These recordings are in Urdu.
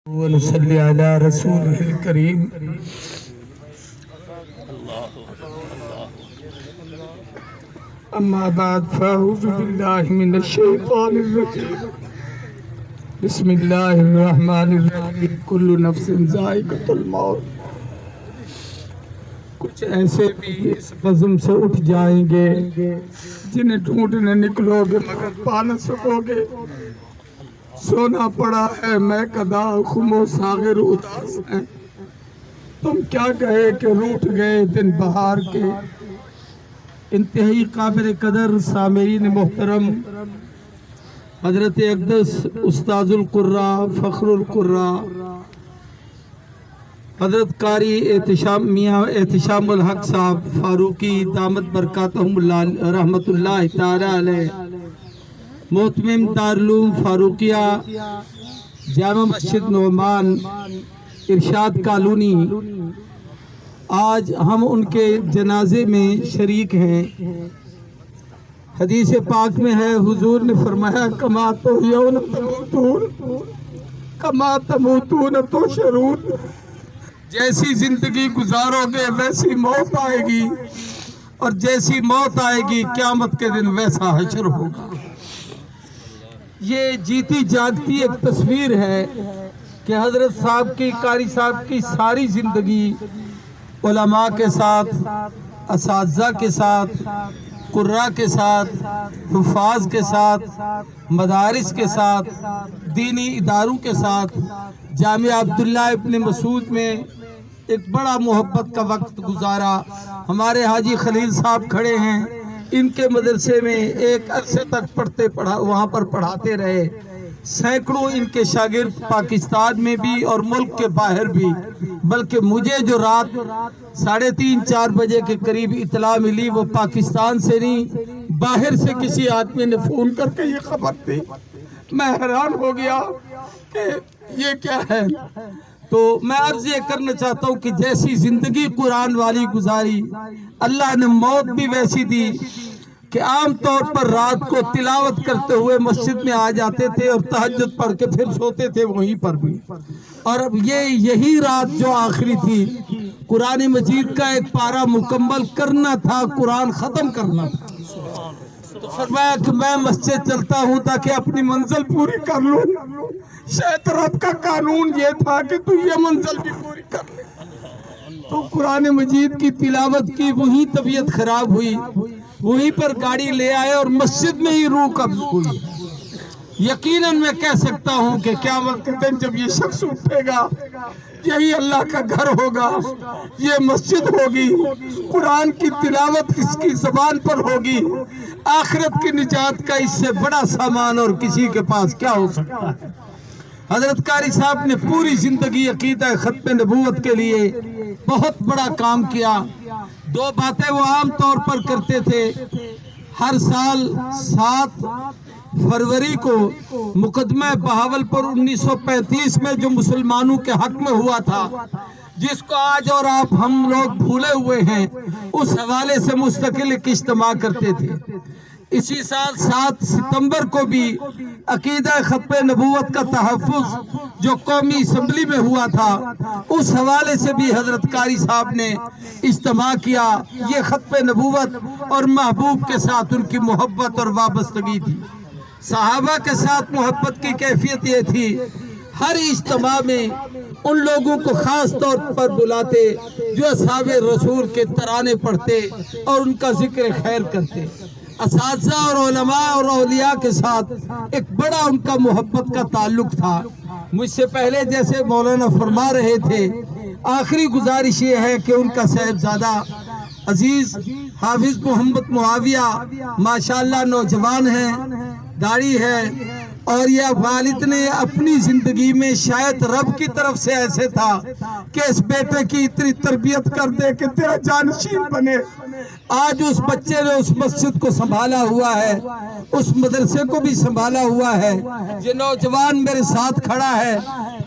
ونصلي على رسوله الكريم أما بعد فأعوذ بالله من الشيطان الرجيم بسم الله الرحمن الرحيم كل نفس ذائقة الموت کچھ ایسے بھی اس بزم سے اٹھ جائیں گے جنہیں ڈھونڈنے نکلو گے مگر پا نہ سکو گے. سونا پڑا ہے میں کدا خمو ساغر اداس ہیں. تم کیا کہے کہ روٹ گئے دن بہار کے. انتہائی قابل قدر سامعین محترم، حضرت اقدس استاذ القرہ فخر القرہ حضرت قاری میاں احتشام الحق صاحب فاروقی دامت برکاتہم اللہ رحمت اللہ تعالی علیہ، محتمم دارالعلوم فاروقیہ جامع مسجد نعمان ارشاد کالونی، آج ہم ان کے جنازے میں شریک ہیں. حدیث پاک میں ہے، حضور نے فرمایا کما تحیون تموتون کما تموتون تحشرون. جیسی زندگی گزارو گے ویسی موت آئے گی، اور جیسی موت آئے گی قیامت کے دن ویسا حشر ہوگا. یہ جیتی جاگتی ایک تصویر ہے کہ حضرت صاحب کی قاری صاحب کی ساری زندگی علماء کے ساتھ، اساتذہ کے ساتھ، قراء کے ساتھ، حفاظ کے ساتھ، مدارس کے ساتھ، دینی اداروں کے ساتھ، جامعہ عبداللہ ابن مسعود میں ایک بڑا محبت کا وقت گزارا. ہمارے حاجی خلیل صاحب کھڑے ہیں، ان کے مدرسے میں ایک عرصے تک وہاں پر پڑھاتے رہے. سینکڑوں ان کے شاگرد پاکستان میں بھی اور ملک کے باہر بھی. بلکہ مجھے جو رات 3:30-4 بجے کے قریب اطلاع ملی وہ پاکستان سے نہیں، باہر سے کسی آدمی نے فون کر کے یہ خبر دی. میں حیران ہو گیا کہ یہ کیا ہے. تو میں عرض یہ کرنا چاہتا ہوں کہ جیسی زندگی قرآن والی گزاری، اللہ نے موت بھی ویسی دی کہ عام طور پر رات کو تلاوت کرتے ہوئے مسجد میں آ جاتے تھے اور تہجد پڑھ کے پھر سوتے تھے وہیں پر بھی. اور اب یہی رات جو آخری تھی، قرآن مجید کا ایک پارہ مکمل کرنا تھا، قرآن ختم کرنا تھا. تو فرمایا کہ میں مسجد چلتا ہوں تاکہ اپنی منزل پوری کر لوں. شاید رب کا قانون یہ تھا کہ تو یہ منزل بھی پوری کر لے. تو قرآن مجید کی تلاوت کی، وہیں طبیعت خراب ہوئی، وہیں پر گاڑی لے آئے اور مسجد میں ہی روح قبض ہوئی. یقیناً میں کہہ سکتا ہوں کہ قیامت کے دن جب یہ شخص اٹھے گا، یہی اللہ کا گھر ہوگا، یہ مسجد ہوگی، قرآن کی تلاوت اس کی زبان پر ہوگی. آخرت کی نجات کا اس سے بڑا سامان اور کسی کے پاس کیا ہو سکتا ہے. حضرت قاری صاحب نے پوری زندگی عقیدہ ختم نبوت کے لیے بہت بڑا کام کیا. 2 باتیں وہ عام طور پر کرتے تھے. ہر سال 7 فروری کو مقدمہ بہاولپور 1935 میں جو مسلمانوں کے حق میں ہوا تھا، جس کو آج اور آپ ہم لوگ بھولے ہوئے ہیں، اس حوالے سے مستقل ایک اجتماع کرتے تھے. اسی سال 7 ستمبر کو بھی عقیدہ ختم نبوت کا تحفظ جو قومی اسمبلی میں ہوا تھا، اس حوالے سے بھی حضرت قاری صاحب نے اجتماع کیا. یہ ختم نبوت اور محبوب کے ساتھ ان کی محبت اور وابستگی تھی. صحابہ کے ساتھ محبت کی کیفیت یہ تھی، ہر اجتماع میں ان لوگوں کو خاص طور پر بلاتے جو اصحاب رسول کے ترانے پڑھتے اور ان کا ذکر خیر کرتے. اساتذہ اور علماء اور اولیاء کے ساتھ ایک بڑا ان کا محبت کا تعلق تھا. مجھ سے پہلے جیسے مولانا فرما رہے تھے، آخری گزارش یہ ہے کہ ان کا صاحبزادہ عزیز حافظ محمد معاویہ ماشاءاللہ نوجوان ہیں، داڑھی ہے، اور یہ والد نے اپنی زندگی میں شاید رب کی طرف سے ایسے تھا کہ اس بیٹے کی اتنی تربیت کر دے کہ تیرا جانشین بنے. آج اس بچے نے اس مسجد کو سنبھالا ہوا ہے، اس مدرسے کو بھی سنبھالا ہوا ہے. یہ نوجوان میرے ساتھ کھڑا ہے،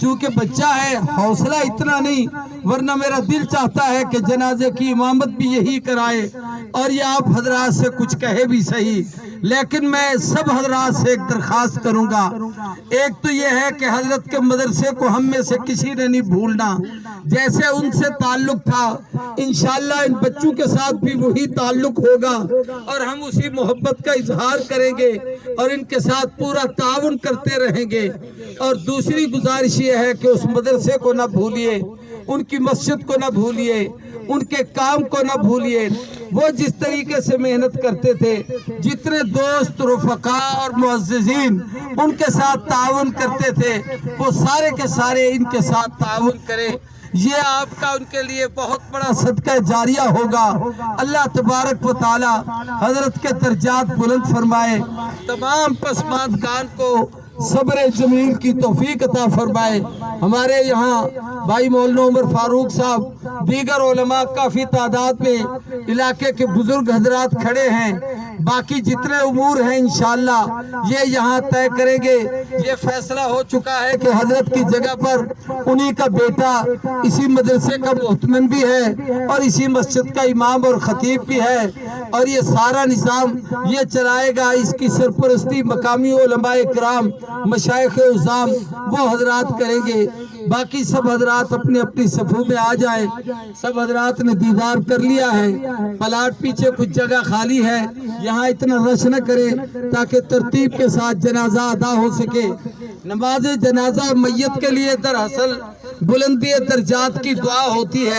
چونکہ بچہ ہے حوصلہ اتنا نہیں، ورنہ میرا دل چاہتا ہے کہ جنازے کی امامت بھی یہی کرائے اور یہ آپ حضرات سے کچھ کہے بھی صحیح. لیکن میں سب حضرات سے ایک درخواست کروں گا، ایک تو یہ ہے کہ حضرت کے مدرسے کو ہم میں سے کسی نے نہیں بھولنا، جیسے ان سے تعلق تھا انشاءاللہ ان بچوں کے ساتھ بھی وہی تعلق ہوگا، اور ہم اسی محبت کا اظہار کریں گے اور ان کے ساتھ پورا تعاون کرتے رہیں گے۔ اور دوسری گزارش یہ ہے کہ اس مدرسے کو نہ بھولیے، ان کی مسجد کو نہ بھولیے، ان کے کام کو نہ بھولیے۔ وہ جس طریقے سے محنت کرتے تھے، جتنے دوست رفقاء اور معززین ان کے ساتھ تعاون کرتے تھے، وہ سارے کے سارے ان کے ساتھ تعاون کریں۔ یہ آپ کا ان کے لیے بہت بڑا صدقہ جاریہ ہوگا۔ اللہ تبارک و تعالی حضرت کے درجات بلند فرمائے، تمام پسماندگان کو صبر جمیل کی توفیق عطا فرمائے۔ ہمارے یہاں بھائی مولانا عمر فاروق صاحب، دیگر علماء کافی تعداد میں علاقے کے بزرگ حضرات کھڑے ہیں، باقی جتنے امور ہیں انشاءاللہ یہ یہاں طے کریں گے۔ یہ فیصلہ ہو چکا ہے کہ حضرت کی جگہ پر انہی کا بیٹا اسی مدرسے کا محتمم بھی ہے اور اسی مسجد کا امام اور خطیب بھی ہے، اور یہ سارا نظام یہ چلائے گا، اس کی سرپرستی مقامی علماء کرام مشائخ عظام وہ حضرات کریں گے۔ باقی سب حضرات اپنی اپنی صفوں میں آ جائیں۔ سب حضرات نے دیدار کر لیا ہے، پلاٹ پیچھے کچھ جگہ خالی ہے، یہاں اتنا رش نہ کریں تاکہ ترتیب کے ساتھ جنازہ ادا ہو سکے۔ نماز جنازہ میت کے لیے دراصل بلندی درجات کی دعا ہوتی ہے۔